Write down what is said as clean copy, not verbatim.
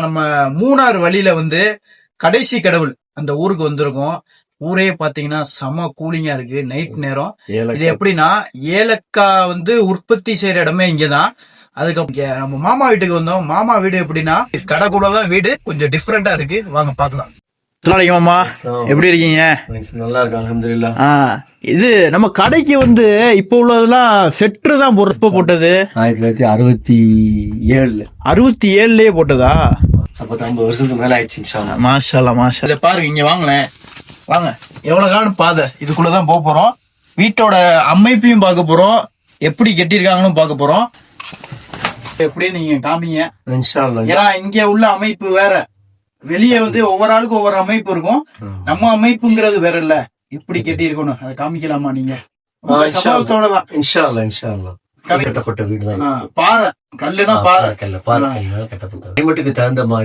நம்ம மூணாறு வழியில வந்து கடைசி கடவுள் அந்த ஊருக்கு வந்திருக்கோம். ஊரே பாத்தீங்கன்னா செம கூலிங்கா இருக்கு நைட் நேரம். இது எப்படின்னா ஏலக்காய் வந்து உற்பத்தி செய்யற இடமே இங்கதான். அதுக்கப்புறம் நம்ம மாமா வீட்டுக்கு வந்தோம். மாமா வீடு எப்படின்னா கடை கூட தான் வீடு, கொஞ்சம் டிஃப்ரெண்டா இருக்கு. வாங்க பாக்கலாம். மாமா எப்படி இருக்கீங்க? நல்லா இருக்கு அல்ஹம்துலில்லாஹ். இது நம்ம கடைக்கு வந்து இப்ப உள்ளதெல்லாம் செட்ரு தான் பொறுப்ப போட்டது. 1967 67லயே போட்டதா? அப்ப 50 வருஷத்துக்கு மேல ஆயிடுச்சு இன்ஷா அல்லாஹ். மாஷா அல்லாஹ் மாஷா. இத பாருங்க, இங்க வாங்களேன், வாங்க. எவ்வளவு காலம் பாதை இதுக்குள்ளதான் போக போறோம். வீட்டோட அமைப்பையும் பார்க்க போறோம், எப்படி கட்டியிருக்காங்கன்னு பார்க்க போறோம். எப்படி நீங்க காமிங்க இன்ஷா அல்லாஹ். ஏன்னா இங்க உள்ள அமைப்பு வேற, வெளியே வந்து ஒவ்வொரு ஆளுக்கும் ஒவ்வொரு அமைப்பு இருக்கும். நம்ம அமைப்புங்கிறது வேற இல்ல. இப்படி கட்டி இருக்கணும், அதை காமிக்கலாமா நீங்க? சம்பவத்தோட தான் இன்ஷா அல்லாஹ். இன்ஷா அல்லாஹ். கட்டப்பட்ட வீடு தான். பாறை கல்லுனா பாறை கட்டப்பட்ட கிளைமேட்டுக்கு தகுந்த மாதிரி